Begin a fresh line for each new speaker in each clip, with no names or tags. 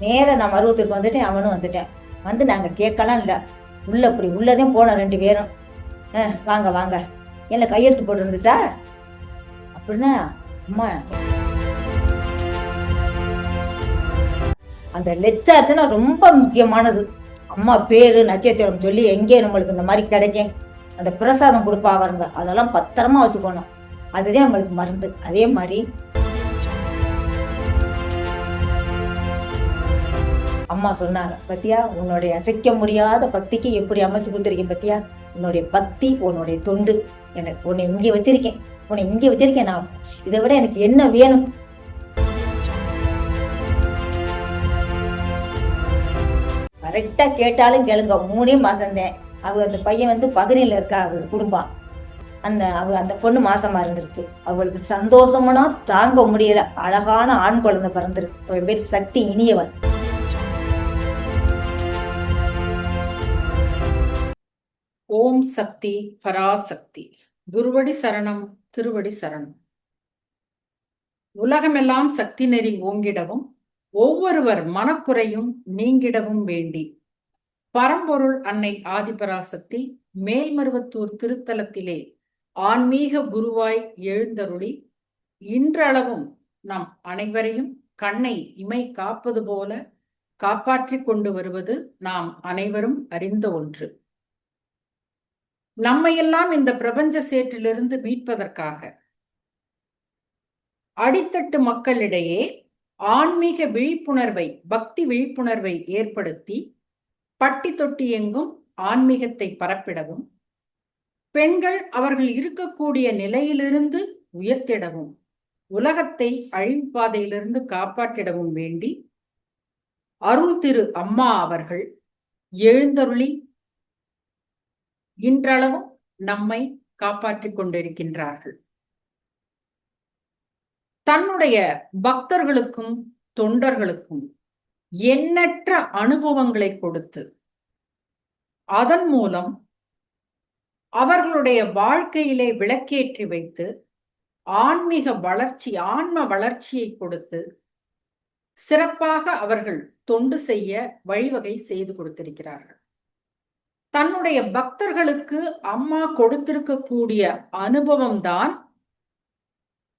நேராக நான் மருவத்தூருக்கு வந்துட்டேன், அவனும் வந்துட்டேன். வந்து நாங்கள் கேட்கலாம் இல்லை, இப்படி உள்ளதையும் போனோம் 2 பேரும். வாங்க வாங்க, என்ன கையெழுத்து போட்டு இருந்துச்சா அப்படின்னா, அம்மா அந்த லெச்சார்த்துனா ரொம்ப முக்கியமானது. அம்மா பேரு நட்சத்திரம் சொல்லி எங்கே நம்மளுக்கு இந்த மாதிரி கிடைக்கும், அந்த பிரசாதம் கொடுப்பா வருங்க, அதெல்லாம் பத்திரமா வச்சுக்கணும். அதுதான் நம்மளுக்கு மருந்து. அதே மாதிரி அம்மா சொன்னாங்க, பத்தியா உன்னுடைய அசைக்க முடியாத பக்திக்கு எப்படி அமைச்சு கொடுத்துருக்கேன் பத்தியா, உன்னுடைய பக்தி, உன்னுடைய தொண்டு, எனக்கு உன்னை இங்கே வச்சிருக்கேன், நான் இதை விட எனக்கு என்ன வேணும்? கரெக்டா கேட்டாலும் கேளுங்க, 3 மாசம்தான். அந்த பையன் 17 இருக்கா, குடும்பம். அந்த பொண்ணு மாசமா இருந்துருச்சு. அவளுக்கு சந்தோஷம்னா தாங்க முடியல. அழகான ஆண் குழந்தை பிறந்திருக்கு. அவள் பேர் சக்தி இனியவன்.
ஓம் சக்தி பராசக்தி. குருவடி சரணம், திருவடி சரணம். உலகமெல்லாம் சக்தி நெறி ஓங்கிடவும், ஒவ்வொருவர் மனக்குறையும் நீங்கிடவும் வேண்டி, பரம்பொருள் அன்னை ஆதிபராசக்தி மேல்மருவத்தூர் திருத்தலத்திலே ஆன்மீக குருவாய் எழுந்தருளி, இன்றளவும் நம் அனைவரையும் கண்ணை இமை காப்பது போல காப்பாற்றிக் கொண்டு வருவது நாம் அனைவரும் அறிந்த ஒன்று. நம்மையெல்லாம் இந்த பிரபஞ்ச சேற்றிலிருந்து மீட்பதற்காக அடித்தட்டு மக்களிடையே ஆன்மீக விழிப்புணர்வை, பக்தி விழிப்புணர்வை ஏற்படுத்தி பட்டி தொட்டி எங்கும் ஆன்மீகத்தை பரப்பிடவும், பெண்கள் அவர்கள் இருக்கக்கூடிய நிலையிலிருந்து உயர்த்திடவும், உலகத்தை அழிவுப்பாதையிலிருந்து காப்பாற்றிடவும் வேண்டி அருள் திரு அம்மா அவர்கள் எழுந்தருளி இன்றளவும் நம்மை காப்பாற்றிக் கொண்டிருக்கின்றார்கள். தன்னுடைய பக்தர்களுக்கும் தொண்டர்களுக்கும் எண்ணற்ற அனுபவங்களை கொடுத்து, அதன் மூலம் அவர்களுடைய வாழ்க்கையிலே விளக்கேற்றி வைத்து, ஆன்மீக வளர்ச்சி, ஆன்ம வளர்ச்சியை கொடுத்து சிறப்பாக அவர்கள் தொண்டு செய்ய வழிவகை செய்து கொடுத்திருக்கிறார்கள். தன்னுடைய பக்தர்களுக்கு அம்மா கொடுத்திருக்கக்கூடிய அனுபவம் தான்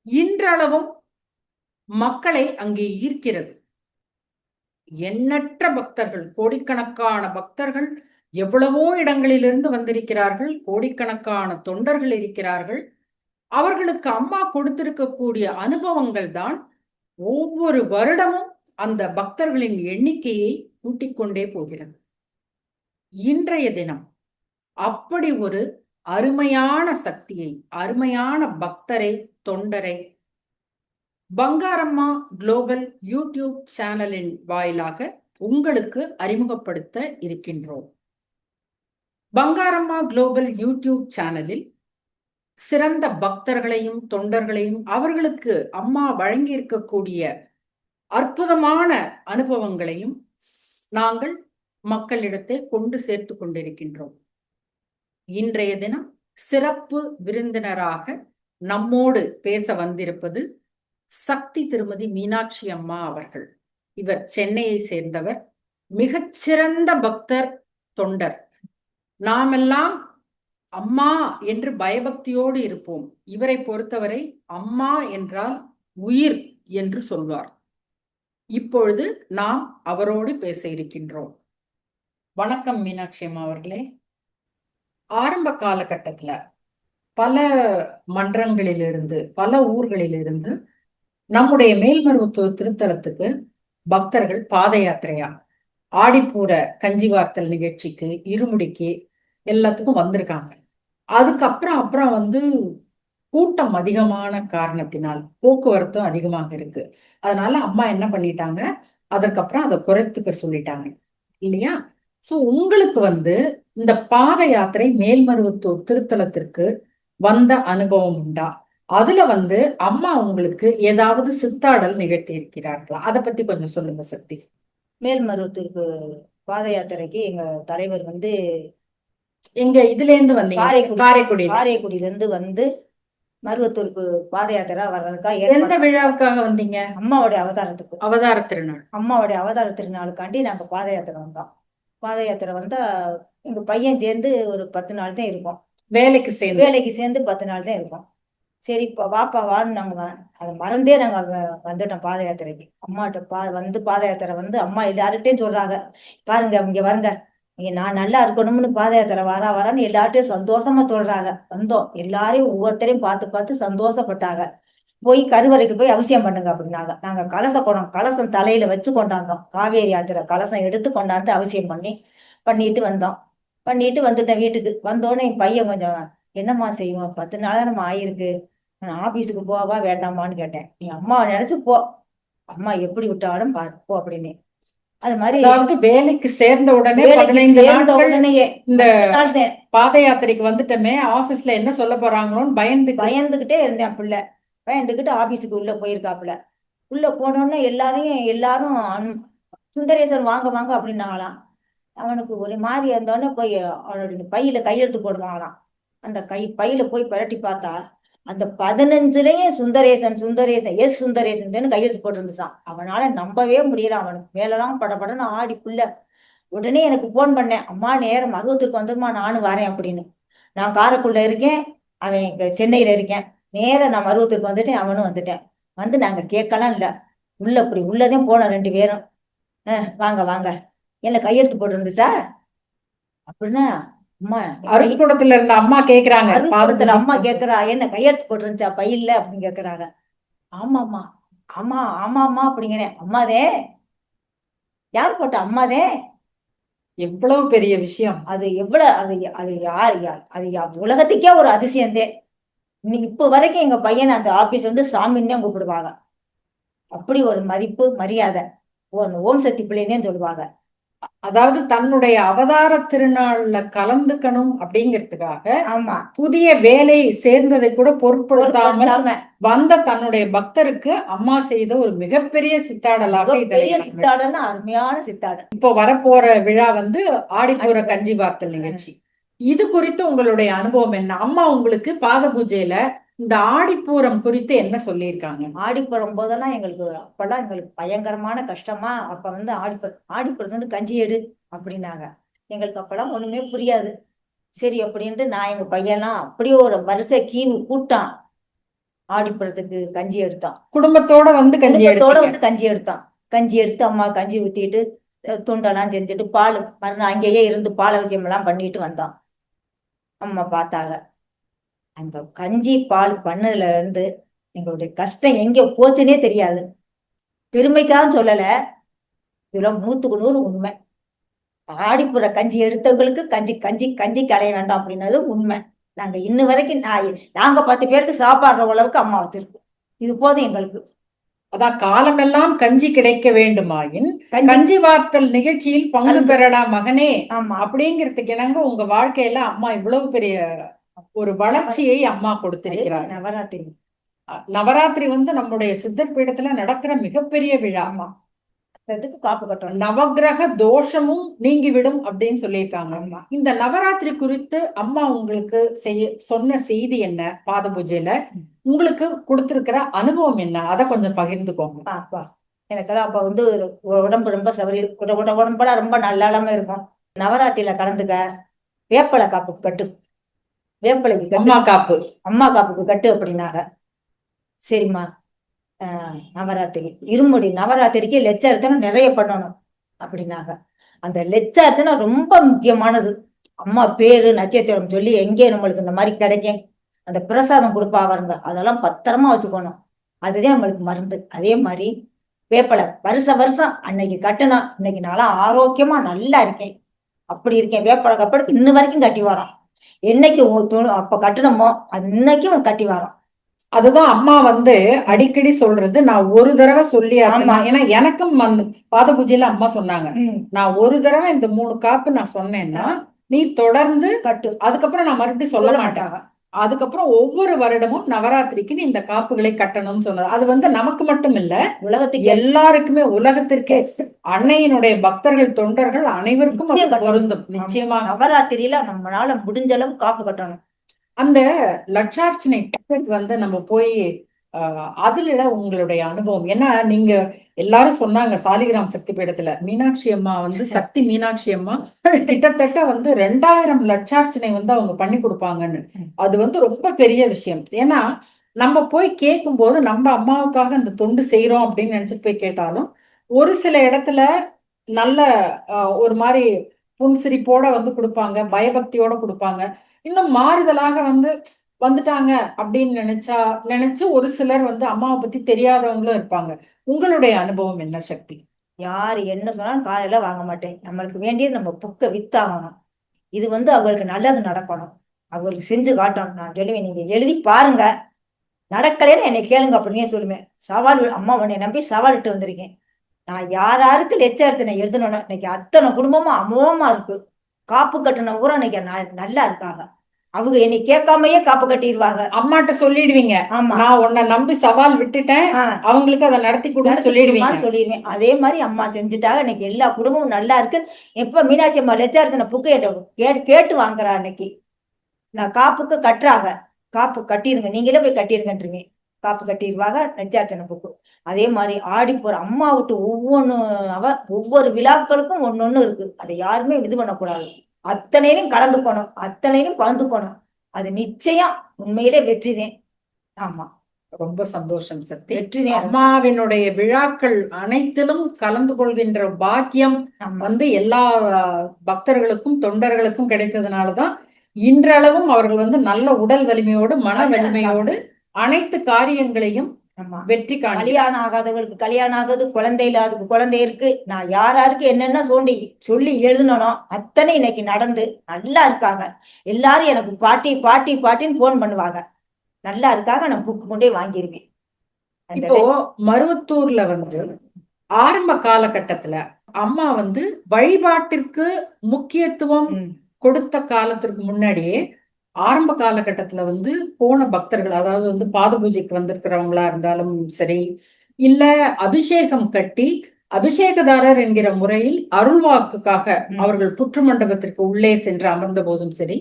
இன்றளவும் மக்களை அங்கே ஈர்க்கிறது. எண்ணற்ற பக்தர்கள், கோடிக்கணக்கான பக்தர்கள் எவ்வளவோ இடங்களிலிருந்து வந்திருக்கிறார்கள். கோடிக்கணக்கான தொண்டர்கள் இருக்கிறார்கள். அவர்களுக்கு அம்மா கொடுத்திருக்கக்கூடிய அனுபவங்கள் தான் ஒவ்வொரு வருடமும் அந்த பக்தர்களின் எண்ணிக்கையை கூட்டிக் கொண்டே போகிறது. இன்றைய தினம் அப்படி ஒரு அருமையான சக்தியை, அருமையான பக்தரை, தொண்டரை பங்காரம்மா குளோபல் யூடியூப் சேனலின் வாயிலாக உங்களுக்கு அறிமுகப்படுத்த இருக்கின்றோம். பங்காரம்மா குளோபல் யூடியூப் சேனலில் சிறந்த பக்தர்களையும் தொண்டர்களையும் அவர்களுக்கு அம்மா வழங்கி இருக்கக்கூடிய அற்புதமான அனுபவங்களையும் நாங்கள் மக்களிடத்தை கொண்டு சேர்த்து கொண்டிருக்கின்றோம். இன்றைய தினம் சிறப்பு விருந்தினராக நம்மோடு பேச வந்திருப்பது சக்தி திருமதி மீனாட்சி அம்மா அவர்கள். இவர் சென்னையை சேர்ந்தவர், மிகச்சிறந்த பக்தர், தொண்டர். நாமெல்லாம் அம்மா என்று பயபக்தியோடு இருப்போம். இவரை பொறுத்தவரை அம்மா என்றால் உயிர் என்று சொல்வார். இப்பொழுது நாம் அவரோடு பேச இருக்கின்றோம். வணக்கம் மீனாட்சி அம்மா அவர்களே. ஆரம்ப காலகட்டத்துல பல மன்றங்களிலிருந்து, பல ஊர்களிலிருந்து நம்முடைய மேல்மருவத்தூர் திருத்தலத்துக்கு பக்தர்கள் பாத யாத்திரையா ஆடிப்பூர கஞ்சிவார்த்தல் நிகழ்ச்சிக்கு, இருமுடிக்கு எல்லாத்துக்கும் வந்திருக்காங்க. அதுக்கப்புறம் கூட்டம் அதிகமான காரணத்தினால் போக்குவரத்தும் அதிகமாக இருக்கு. அதனால அம்மா என்ன பண்ணிட்டாங்க, அதற்கப்புறம் அதை குறைத்துக்க சொல்லிட்டாங்க இல்லையா? சோ உங்களுக்கு இந்த பாத யாத்திரை மேல்மருவத்தூர் திருத்தலத்திற்கு வந்த அனுபவம் உண்டா? அதுல அம்மா உங்களுக்கு ஏதாவது சித்தாடல் நிகழ்த்தி இருக்கிறார்களா? அதை பத்தி கொஞ்சம் சொல்லுங்க சக்தி.
மேல்மருவத்தூருக்கு பாத யாத்திரைக்கு எங்க தலைவர்
எங்க இதுல இருந்து வந்தீங்க? காரைக்குடியில
இருந்து மருவத்தூருக்கு பாத யாத்திரை வர்றதுக்காக
எந்த
ஏற்பாடு.
விழாவுக்காக வந்தீங்க?
அம்மாவுடைய அவதாரத்துக்கு.
அவதார திருநாள்.
அம்மாவுடைய அவதார திருநாளுக்காண்டி நாங்க பாத யாத்திரை வந்தோம். பாத யாத்திரை வந்தா எங்க பையன் சேர்ந்து ஒரு 10 நாள் தான் இருக்கும்.
வேலைக்கு சேர்ந்து.
வேலைக்கு சேர்ந்து 10 நாள் தான் இருக்கும். சரி இப்ப வாப்பா வான்னு நாங்க அதை மறந்தே நாங்க வந்துட்டோம் பாத யாத்திரைக்கு. அம்மாட்ட வந்து பாத யாத்திரை வந்து அம்மா எல்லார்கிட்டையும் சொல்றாங்க, பாருங்க இங்க வருங்க, இங்க நான் நல்லா இருக்கணும்னு பாத யாத்திரை வரான்னு எல்லார்ட்டையும் சந்தோஷமா சொல்றாங்க. வந்தோம், எல்லாரையும் ஒவ்வொருத்தரையும் பார்த்து பார்த்து சந்தோஷப்பட்டாங்க. போய் கருவறைக்கு போய் அவசியம் பண்ணுங்க அப்படின்னாங்க. நாங்க கலசம் தலையில வச்சு கொண்டாந்தோம். காவேரி யாத்திரை கலசம் எடுத்து கொண்டாந்து அவசியம் பண்ணிட்டு வந்தோம். பண்ணிட்டு வந்துட்டேன் வீட்டுக்கு. வந்தோடனே என் பையன் கொஞ்சம், என்னம்மா செய்வோம், 10 நாளா நம்ம ஆயிருக்கு, நான் ஆபீஸுக்கு போவா வேண்டாமான்னு கேட்டேன். நீ அம்மாவை நினைச்சு போ, அம்மா எப்படி விட்டாலும் போ அப்படின்னு. அது மாதிரி
அதாவது வேலைக்கு சேர்ந்த உடனே
வேலைக்கு
15
சேர்ந்த
நாட்கள்
உடனேயே
இந்த
10 நாள் தான்
பாத யாத்திரைக்கு வந்துட்டோமே, ஆபீஸ்ல என்ன சொல்ல போறாங்களோன்னு
பயந்துகிட்டே இருந்தேன். பிள்ளை பயந்துகிட்டு ஆபீஸுக்கு உள்ள போயிருக்காப்புல. உள்ள போனோடனே எல்லாரும் சுந்தரேசன் வாங்க வாங்க அப்படின்னாங்களாம். அவனுக்கு ஒரு மாதிரி இருந்தோடனே போய் அவனுடைய பையில கையெழுத்து போடுவாங்களாம். அந்த பையில போய் புரட்டி பார்த்தா அந்த 15லயும் சுந்தரேசன் சுந்தரேசன் கையெழுத்து போட்டுருந்துச்சான். அவனால நம்பவே முடியல. அவனுக்கு மேலெல்லாம் படபடன்னு ஆடி புள்ள. உடனே எனக்கு போன் பண்ணேன், அம்மா நேரம் மருவத்தூருக்கு வந்துருமா, நானும் வரேன் அப்படின்னு. நான் காரைக்குள்ள இருக்கேன், அவன் இங்க சென்னையில இருக்கேன். நேரம் நான் மருவத்தூருக்கு வந்துட்டேன், அவனும் வந்துட்டேன். வந்து நாங்க கேட்கலாம் இல்ல, அப்படி உள்ளதான் போனோம் 2 பேரும். வாங்க வாங்க, என்ன கையெழுத்து போட்டு இருந்துச்சா அப்படின்னா, அம்மா
அருப்புக்கூடத்துல இருந்த அம்மா கேக்குறாங்க,
அருப்புக்கூடத்துல அம்மா கேக்குறா, என்ன கையெழுத்து போட்டு இருந்துச்சா பையில அப்படின்னு கேக்குறாங்க. ஆமாம்மா, ஆமாம்மா அப்படிங்கிறேன். அம்மாதே, யார் போட்ட அம்மாதே.
எவ்வளவு பெரிய விஷயம்
அது. எவ்வளவு அது உலகத்துக்கே ஒரு அதிசயந்தே. இன்னைக்கு இப்ப வரைக்கும் எங்க பையன் அந்த ஆபீஸ் வந்து சாமின்னு தான் கூப்பிடுவாங்க. அப்படி ஒரு மதிப்பு மரியாதை. ஓம் சக்தி பிள்ளைன்னு சொல்லுவாங்க.
அதாவது தன்னுடைய அவதார திருநாள்ல கலந்துக்கணும் அப்படிங்கிறதுக்காக
ஆமா,
புதிய வேலை சேர்ந்ததை கூட பொருட்படுத்தாம வந்த தன்னுடைய பக்தருக்கு அம்மா செய்த ஒரு மிகப்பெரிய சித்தாடலாக
சித்தாடல்னா அருமையான சித்தாடல்.
இப்போ வரப்போற விழா வந்து ஆடிப்பூர கஞ்சி வார்த்தல் நிகழ்ச்சி. இது குறித்து உங்களுடைய அனுபவம் என்ன? அம்மா உங்களுக்கு பாத பூஜையில இந்த ஆடிப்பூரம் குறித்து என்ன சொல்லியிருக்காங்க?
ஆடிப்புறம் போதெல்லாம் அப்பெல்லாம் எங்களுக்கு பயங்கரமான கஷ்டமா. அப்ப வந்து ஆடிப்புறத்து வந்து கஞ்சி எடு அப்படின்னாங்க. எங்களுக்கு அப்பெல்லாம் ஒண்ணுமே புரியாது. சரி அப்படின்ட்டு நான் எங்க பையன்லாம் அப்படியே ஒரு வரிசை கூட்டான் ஆடிப்புறத்துக்கு கஞ்சி எடுத்தோம்.
குடும்பத்தோட வந்து
கஞ்சி எடுத்தோம். கஞ்சி எடுத்து அம்மா கஞ்சி ஊத்திட்டு துண்டெல்லாம் செஞ்சுட்டு பால் மறுநாள் அங்கேயே இருந்து பால் அவசியம் எல்லாம் பண்ணிட்டு வந்தோம். அம்மா பார்த்தாங்க. அந்த கஞ்சி பால் பண்ணதுல இருந்து எங்களுடைய கஷ்டம் எங்க போச்சுன்னே தெரியாது. பெருமைக்காக சொல்லல, இதுல 100க்கு 100 உண்மை. ஆடிப்புற கஞ்சி எடுத்தவங்களுக்கு கஞ்சி களைய வேண்டாம் அப்படின்னது உண்மை. நாங்க இன்ன வரைக்கும் நாங்க 10 பேருக்கு சாப்பாடுற அளவுக்கு அம்மா வச்சிருக்கு. இது போதும் எங்களுக்கு.
அதான் காலமெல்லாம் கஞ்சி கிடைக்க வேண்டுமாயின் கஞ்சி வார்த்தல் நிகழ்ச்சியில் பங்கு பெறடா மகனே அப்படிங்கிறதுக்கு இணங்க உங்க வாழ்க்கையில அம்மா இவ்வளவு பெரிய ஒரு வளர்ச்சியை அம்மா கொடுத்திருக்கிறார். நவராத்திரி வந்து நம்முடைய சித்தர் பீடத்துல நடக்கிற மிகப்பெரிய விழா.
காப்பு கட்டணும்.
நவகிரக தோஷமும் நீங்கிவிடும் அப்படின்னு சொல்லியிருக்காங்க. இந்த நவராத்திரி குறித்து அம்மா உங்களுக்கு சொன்ன செய்தி என்ன? பாத பூஜையில உங்களுக்கு கொடுத்திருக்கிற அனுபவம் என்ன? அதை கொஞ்சம் பகிர்ந்துக்கோங்க.
எனக்கெல்லாம் அப்ப வந்து உடம்பு ரொம்ப உடம்பெல்லாம் ரொம்ப நல்லாம இருக்கும். நவராத்திரியில கலந்துக்க வேப்பலை காப்பு கட்டு, வேப்பலைக்கு அம்மா காப்புக்கு கட்டு அப்படின்னாங்க. சரிம்மா, நவராத்திரி இருமுடி நவராத்திரிக்கு லட்சார்த்தனை நிறைய பண்ணணும் அப்படின்னாங்க. அந்த லட்சார்த்தனை ரொம்ப முக்கியமானது. அம்மா பேரு நட்சத்திரம் சொல்லி எங்கே நம்மளுக்கு இந்த மாதிரி கிடைக்கும், அந்த பிரசாதம் கொடுப்பா வருங்க, அதெல்லாம் பத்திரமா வச்சுக்கணும். அதுதான் நம்மளுக்கு மருந்து. அதே மாதிரி வேப்பலை வருஷம் அன்னைக்கு கட்டணும். இன்னைக்கு நல்லா ஆரோக்கியமா நல்லா இருக்கேன், அப்படி இருக்கேன். வேப்பலை கப்பலுக்கு இன்ன வரைக்கும் கட்டி வரோம். என்னைக்கு அப்ப கட்டணுமோ அது இன்னைக்கும் கட்டி வரோம்.
அதுதான் அம்மா வந்து அடிக்கடி சொல்றது. நான் ஒரு தடவை சொல்லி ஏன்னா எனக்கும் பாத பூஜையில அம்மா சொன்னாங்க, நான் ஒரு தடவை இந்த 3 காப்பு நான் சொன்னேன்னா நீ தொடர்ந்து கட்டு, அதுக்கப்புறம் நான் மறுபடியும் சொல்ல மாட்டேன். அதுக்கப்புறம் ஒவ்வொரு வருடமும் நவராத்திரிக்கு நீ இந்த காப்புகளை கட்டணும்னு சொன்னது. அது வந்து நமக்கு மட்டும் இல்ல, உலகத்துக்கு எல்லாருக்குமே, உலகத்திற்கே அன்னையினுடைய பக்தர்கள் தொண்டர்கள் அனைவருக்கும் பொருந்தும். நிச்சயமா
நவராத்திரியில நம்மளால முடிஞ்ச அளவு காப்பு கட்டணும்.
அந்த லட்சார்ச்சனை வந்து நம்ம போய் அதுல உங்களுடைய அனுபவம் ஏன்னா நீங்க எல்லாரும் சொன்னாங்க சாலிகிராம் சக்தி பீடத்துல மீனாட்சி அம்மா வந்து சக்தி மீனாட்சி அம்மா கிட்டத்தட்ட வந்து 2000 லட்சார்ச்சனை வந்து அவங்க பண்ணி கொடுப்பாங்கன்னு. அது வந்து ரொம்ப பெரிய விஷயம். ஏன்னா நம்ம போய் கேட்கும் போது நம்ம அம்மாவுக்காக அந்த தொண்டு செய்யறோம் அப்படின்னு நினைச்சிட்டு போய் கேட்டாலும் ஒரு சில இடத்துல நல்ல ஒரு மாதிரி புன்சிரிப்போட வந்து கொடுப்பாங்க, பயபக்தியோட கொடுப்பாங்க. இன்னும் மாறுதலாக வந்து வந்துட்டாங்க அப்படின்னு நினைச்சு ஒரு சிலர் வந்து அம்மாவை பத்தி தெரியாதவங்களும் இருப்பாங்க. உங்களுடைய அனுபவம் என்ன சக்தி?
யாரு என்ன சொன்னாலும் காதல வாங்க மாட்டேன். நம்மளுக்கு வேண்டியது நம்ம புக்கை வித்தாகணும். இது வந்து அவங்களுக்கு நல்லது நடக்கணும், அவங்களுக்கு செஞ்சு காட்டணும். நான் சொல்லுவேன், நீங்க எழுதி பாருங்க, நடக்கலைன்னு என்னை கேளுங்க அப்படின்னு சொல்லுவேன். சவால் அம்மா உன்னை நம்பி சவால் இட்டு வந்திருக்கேன். நான் யாருக்கு லட்சார்ச்சனை எழுதணும், இன்னைக்கு அத்தனை குடும்பமும் அமோகமா இருக்கு. காப்பு கட்டின ஊரா இன்னைக்கு நல்லா இருக்காங்க. அவங்க என்னை கேட்காமயே காப்பு கட்டிடுவாங்க.
அம்மாட்ட சொல்லிடுவீங்க, ஆமா நான் உன்னை நம்பி சவால் விட்டுட்டேன், அவங்களுக்கு அதை நடத்தி கொடுன்னு சொல்லிடுவேன்.
அதே மாதிரி அம்மா செஞ்சுட்டாங்க. இன்னைக்கு எல்லா குடும்பமும் நல்லா இருக்கு. எப்ப மீனாட்சி அம்மா லட்சார்ச்சனை புக்கு கேட்டு வாங்குறா. இன்னைக்கு நான் காப்புக்கு கட்டுறாங்க, காப்பு கட்டிருங்க, நீங்களே போய் கட்டிருங்கன்றீங்க. காப்பு கட்டிடுவாங்க, லட்சார்ச்சனை புக்கு. அதே மாதிரி ஆடி போற அம்மா விட்டு ஒவ்வொரு விழாக்களுக்கும் ஒன்னொன்னு இருக்கு. அதை யாருமே இது பண்ணக்கூடாது. அத்தனையும் கலந்துக்கணும், அத்தனையும் பகிர்ந்துக்கணும். அது நிச்சயம் உண்மையிலே வெற்றிதான். ஆமா,
ரொம்ப சந்தோஷம் சக்தி. வெற்றிதான். அம்மாவினுடைய விழாக்கள் அனைத்திலும் கலந்து கொள்கின்ற பாக்கியம் வந்து எல்லா பக்தர்களுக்கும் தொண்டர்களுக்கும் கிடைத்ததுனாலதான் இன்றளவும் அவர்கள் வந்து நல்ல உடல் வலிமையோடு மன வலிமையோடு அனைத்து காரியங்களையும் வெற்றி காண.
கல்யாணம் ஆகாதவர்களுக்கு கல்யாணம் ஆகுது, குழந்தை இல்லாததுக்கு குழந்தை இருக்கு. நான் யாராருக்கு என்னென்ன சொல்லி எழுதணும் அத்தனை இன்னைக்கு நடந்து நல்லா இருக்காங்க. எல்லாரும் எனக்கு பாட்டி பாட்டி பாட்டின்னு போன் பண்ணுவாங்க. நல்லா இருக்காங்க. நான் புக்கு கொண்டே வாங்கிருவேன்.
இப்போ மருவத்தூர்ல வந்து ஆரம்ப காலகட்டத்துல அம்மா வந்து வழிபாட்டிற்கு முக்கியத்துவம் கொடுத்த காலத்திற்கு முன்னாடியே ஆரம்ப காலகட்டத்துல வந்து போன பக்தர்கள், அதாவது வந்து பாத பூஜைக்கு வந்திருக்கிறவங்களா இருந்தாலும் சரி, இல்ல அபிஷேகம் கட்டி அபிஷேகதாரர் என்கிற முறையில் அருள்வாக்குக்காக அவர்கள் புற்று மண்டபத்திற்கு உள்ளே சென்று அமர்ந்த போதும் சரி,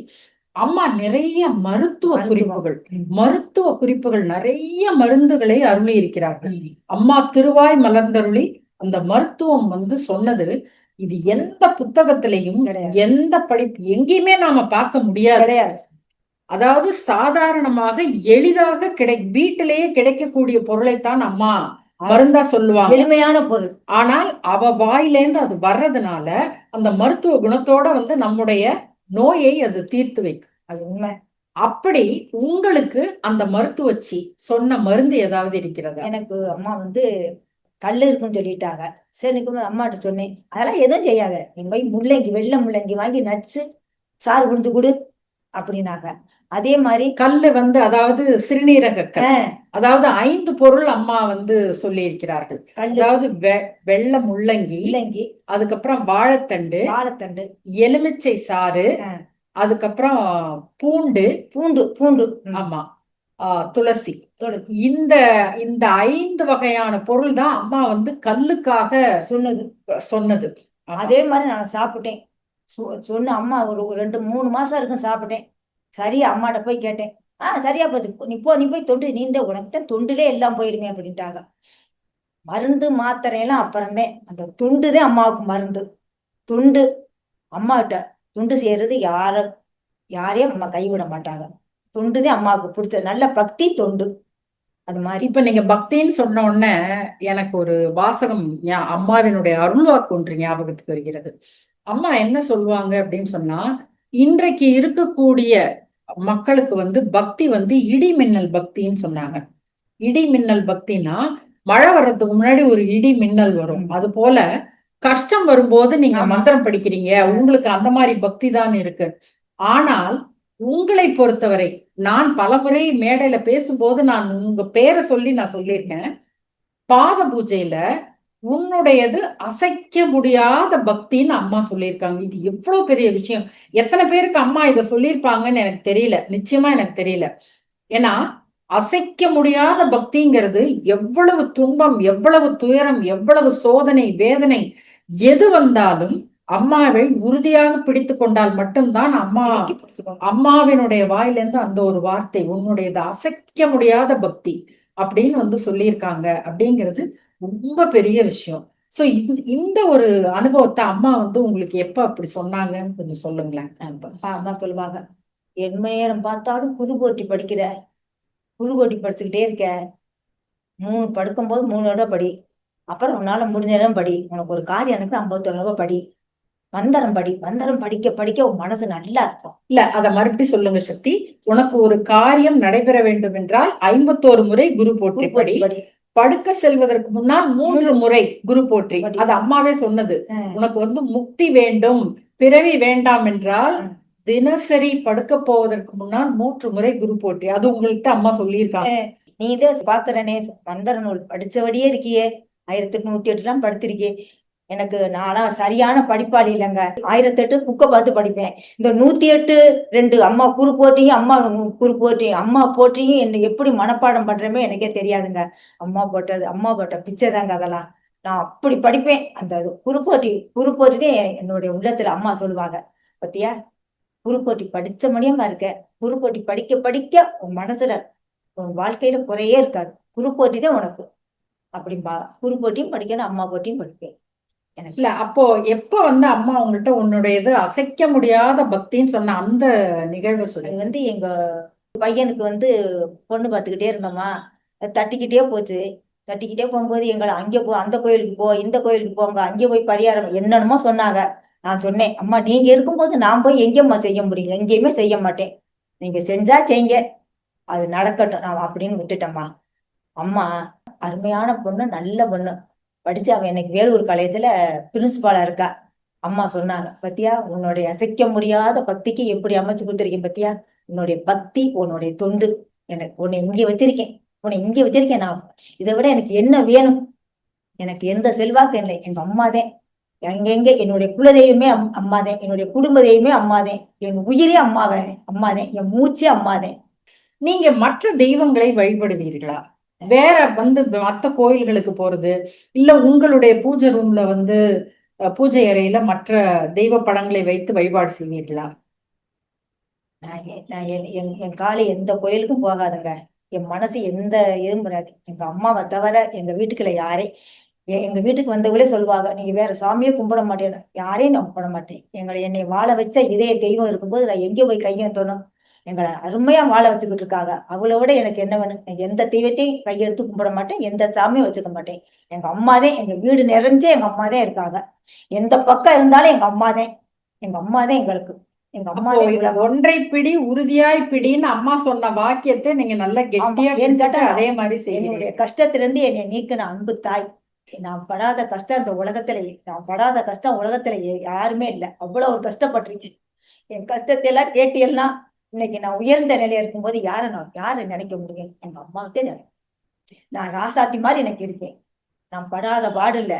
அம்மா நிறைய மருத்துவ குறிப்புகள் நிறைய மருந்துகளை அருளி இருக்கிறார்கள். அம்மா திருவாய் மலர்ந்தருளி அந்த மருத்துவம் வந்து சொன்னது இது எந்த புத்தகத்திலையும் எந்த படிப்பு எங்கேயுமே நாம பார்க்க முடியாது. அதாவது சாதாரணமாக எளிதாக வீட்டிலேயே கிடைக்கக்கூடிய பொருளைத்தான் அம்மா மருந்தா சொல்லுவாங்க,
எளிமையான பொருள்.
ஆனால் அவ வாயிலேந்து அது வர்றதுனால அந்த மருத்துவ குணத்தோட வந்து நம்முடைய நோயை அது தீர்த்து வைக்கும்.
அது உண்மை.
அப்படி உங்களுக்கு அந்த மருத்துவச்சி சொன்ன மருந்து ஏதாவது இருக்கிறதா?
எனக்கு அம்மா வந்து கல் இருக்குன்னு சொல்லிட்டாங்க. சரி, அம்மாட்ட சொன்னேன், அதெல்லாம் எதுவும் செய்யாத, நீ போய் முள்ளங்கி வெள்ளை முள்ளங்கி வாங்கி நச்சு சாறு கொடுத்து கொடு அப்படின்னாங்க. அதே மாதிரி
கல்லு வந்து அதாவது சிறுநீரக அதாவது 5 பொருள் அம்மா வந்து சொல்லி இருக்கிறார்கள். அதாவது வெள்ளை முள்ளங்கி, அதுக்கப்புறம் வாழைத்தண்டு, எலுமிச்சை சாறு, அதுக்கப்புறம் பூண்டு, ஆமா, துளசி. இந்த 5 வகையான பொருள் தான் அம்மா வந்து கல்லுக்காக சொன்னது.
அதே மாதிரி நான் சாப்பிட்டேன். சொன்ன அம்மா ஒரு 2-3 மாசம் இருக்கும் சாப்பிட்டேன். சரியா அம்மாட்ட போய் கேட்டேன். சரியா போச்சு, நீ போய் தொண்டு நீந்த, உனக்கு தான் தொண்டுலே எல்லாம் போயிருமே அப்படின்ட்டாங்க. மருந்து மாத்திரையெல்லாம் அப்புறமே, அந்த தொண்டுதான் அம்மாவுக்கு மருந்து. தொண்டு அம்மாகிட்ட தொண்டு செய்யறது யாரையும் அம்மா கைவிட மாட்டாங்க. தொண்டுதான் அம்மாவுக்கு பிடிச்ச நல்ல பக்தி தொண்டு. அது மாதிரி
இப்ப நீங்க பக்தின்னு சொன்ன உடனே எனக்கு ஒரு வாசகம் அம்மாவினுடைய அருள்வாக்கு ஒன்று ஞாபகத்துக்கு வருகிறது. அம்மா என்ன சொல்லுவாங்க அப்படின்னு சொன்னா, இன்றைக்கு இருக்கக்கூடிய மக்களுக்கு வந்து பக்தி வந்து இடி மின்னல் பக்தின்னு சொன்னாங்க. இடி மின்னல் பக்தினா மழை வர்றதுக்கு முன்னாடி ஒரு இடி மின்னல் வரும். அது போல கஷ்டம் வரும்போது நீங்க மந்திரம் படிக்கிறீங்க, உங்களுக்கு அந்த மாதிரி பக்தி தான் இருக்கு. ஆனால் உங்களை பொறுத்தவரை நான் பலமுறை மேடையில பேசும்போது நான் உங்க பேரை சொல்லி நான் சொல்லியிருக்கேன், பாத பூஜையில உன்னுடையது அசைக்க முடியாத பக்தின்னு அம்மா சொல்லியிருக்காங்க. இது எவ்வளவு பெரிய விஷயம். எத்தனை பேருக்கு அம்மா இதை சொல்லியிருப்பாங்கன்னு எனக்கு தெரியல, நிச்சயமா எனக்கு தெரியல. ஏன்னா அசைக்க முடியாத பக்திங்கிறது எவ்வளவு துன்பம், எவ்வளவு துயரம், எவ்வளவு சோதனை வேதனை எது வந்தாலும் அம்மாவை உறுதியாக பிடித்து கொண்டால் மட்டும்தான் அம்மாவினுடைய வாயிலிருந்து அந்த ஒரு வார்த்தை உன்னுடையது அசைக்க முடியாத பக்தி அப்படின்னு வந்து சொல்லியிருக்காங்க அப்படிங்கிறது ரொம்ப பெரிய விஷயம். சோ இந்த ஒரு அனுபவத்தை அம்மா வந்து உங்களுக்கு எப்ப அப்படி சொன்னாங்கன்னு கொஞ்சம் சொல்லுங்களேன்.
அம்மா சொல்லுவாங்க, என் நேரம் பார்த்தாலும் குரு போட்டி படிக்கிற, குரு போட்டி படிச்சுக்கிட்டே இருக்க, 3 படுக்கும்போது 3 தடவை படி, அப்புறம் உன்னால முடிஞ்ச நேரம் படி, உனக்கு ஒரு காரியம் எனக்கு 51 தடவை படி, மந்திரம் படி, மந்திரம் படிக்க படிக்க உன் மனசு நல்லா இருக்கும்.
இல்ல அத மறுபடியும் சொல்லுங்க சக்தி. உனக்கு ஒரு காரியம் நடைபெற வேண்டும் என்றால் 51 முறை குரு போற்றி படி, படுக்க செல்வதற்கு முன்னால் 3 முறை குரு போற்றி. அது அம்மாவே சொன்னது. உனக்கு வந்து முக்தி வேண்டும், பிறவி வேண்டாம் என்றால் தினசரி படுக்க போவதற்கு முன்னால் 3 முறை குரு போற்றி. அது உங்கள்கிட்ட அம்மா சொல்லியிருக்காங்க.
நீ இதை பாக்குறனே, மந்திர நூல் படிச்சபடியே இருக்கியே, 1808 படுத்திருக்கே. எனக்கு நானா சரியான படிப்பாளி இல்லைங்க. 1008 புக்கை பார்த்து படிப்பேன். இந்த 108 2 அம்மா குரு போட்டியும் அம்மா குரு போட்டியும் அம்மா போட்டியும் என்ன எப்படி மனப்பாடம் பண்றமே எனக்கே தெரியாதுங்க. அம்மா போட்ட பிச்சை தாங்க அதெல்லாம். நான் அப்படி படிப்பேன். அந்த குரு போட்டிதான் என்னுடைய உள்ளத்துல அம்மா சொல்லுவாங்க, பத்தியா குரு போட்டி படிச்ச மணியமா இருக்க, குரு போட்டி படிக்க படிக்க உன் மனசுல உன் வாழ்க்கையில குறையே இருக்காது, குரு போட்டி தான் உனக்கு அப்படின்பா. குரு போட்டியும் படிக்கணும், அம்மா போட்டியும் படிப்பேன்.
இல்ல அப்போ எப்ப வந்து அம்மா உங்கள்கிட்ட உன்னுடையது அசைக்க முடியாத பக்தின்னு சொன்ன அந்த நிகழ்வு சொல்லி?
வந்து எங்க பையனுக்கு வந்து பொண்ணு பார்த்துக்கிட்டே இருந்தோமா, தட்டிக்கிட்டே போச்சு. தட்டிக்கிட்டே போகும்போது எங்களை அங்கே போ, அந்த கோயிலுக்கு போ, இந்த கோயிலுக்கு போங்க, அங்கே போய் பரிகாரம் என்னென்னமோ சொன்னாங்க. நான் சொன்னேன், அம்மா நீங்க இருக்கும்போது நான் போய் எங்கேம்மா செய்ய முடியும், எங்கேயுமே செய்ய மாட்டேன், நீங்க செஞ்சா செய்ங்க, அது நடக்கட்டும் நான் அப்படின்னு விட்டுட்டேம்மா. அம்மா அருமையான பொண்ணு, நல்ல பொண்ணு, படிச்சு அவன் எனக்கு வேலூர் காலேஜ்ல பிரின்சிபாலா இருக்கா. அம்மா சொன்னாங்க, பத்தியா உன்னுடைய அசைக்க முடியாத பக்திக்கு எப்படி அமைச்சு கொடுத்துருக்கேன் பத்தியா, உன்னுடைய பக்தி உன்னுடைய தொண்டு, எனக்கு உன்னை இங்கே வச்சிருக்கேன் நான், இதை விட எனக்கு என்ன வேணும், எனக்கு எந்த செல்வாக்கு இல்லை, எங்க அம்மாதேன், எங்கெங்க என்னுடைய குலதெய்வமே அம்மாதேன், என்னுடைய குடும்ப தெய்வமே அம்மாதேன், என் உயிரே அம்மாதேன், என் மூச்சே அம்மாதேன்.
நீங்க மற்ற தெய்வங்களை வழிபடுவீர்களா? வேற வந்து மற்ற கோயில்களுக்கு போறது இல்ல உங்களுடைய பூஜை ரூம்ல வந்து பூஜை அறையில மற்ற தெய்வ படங்களை வைத்து வழிபாடு செய்வீர்களா?
நான் என் காலை எந்த கோயிலுக்கும் போகாதுங்க, என் மனசு எந்த இதுவும் கிடையாது. எங்க அம்மாவை தவிர எங்க வீட்டுக்குள்ள எங்க வீட்டுக்கு வந்தவங்களே சொல்லுவாங்க, நீங்க வேற சாமியே கும்பிட மாட்டேன்னு. யாரையும் நான் கும்பிட மாட்டேன். என்னை வாழ வச்ச இதே தெய்வம் இருக்கும்போது நான் எங்கே போய் கையெழுத்தணும்? எங்களை அருமையா வாழ வச்சுக்கிட்டு இருக்காங்க. அவளை விட எனக்கு என்ன வேணும்? எந்த தெய்வத்தையும் கையெடுத்து கும்பிட மாட்டேன், எந்த சாமியும் வச்சுக்க மாட்டேன். எங்க அம்மாதே, எங்க வீடு நிறைஞ்சே எங்க அம்மாதே இருக்காங்க. எந்த பக்கம் இருந்தாலும் எங்க அம்மாதே எங்களுக்கு. எங்க அம்மா
ஒன்றை பிடி உறுதியாய் பிடின்னு அம்மா சொன்ன வாக்கியத்தை நீங்க நல்லா கெட்டியா அதே மாதிரி
என்னுடைய கஷ்டத்துல இருந்து என்னை நீக்கின அன்பு தாய். நான் படாத கஷ்டம் இந்த உலகத்துல, யாருமே இல்லை. அவ்வளவு ஒரு கஷ்டப்பட்டிருக்கேன். என் கஷ்டத்தை எல்லாம் கேட்டியெல்லாம் இன்னைக்கு நான் உயர்ந்த நிலையில இருக்கும்போது யாரை நினைக்க முடியும்? எங்க அம்மாவத்தே நினைக்கிறேன். நான் ராசாத்தி மாதிரி எனக்கு இருக்கேன். நான் படாத பாடு இல்லை.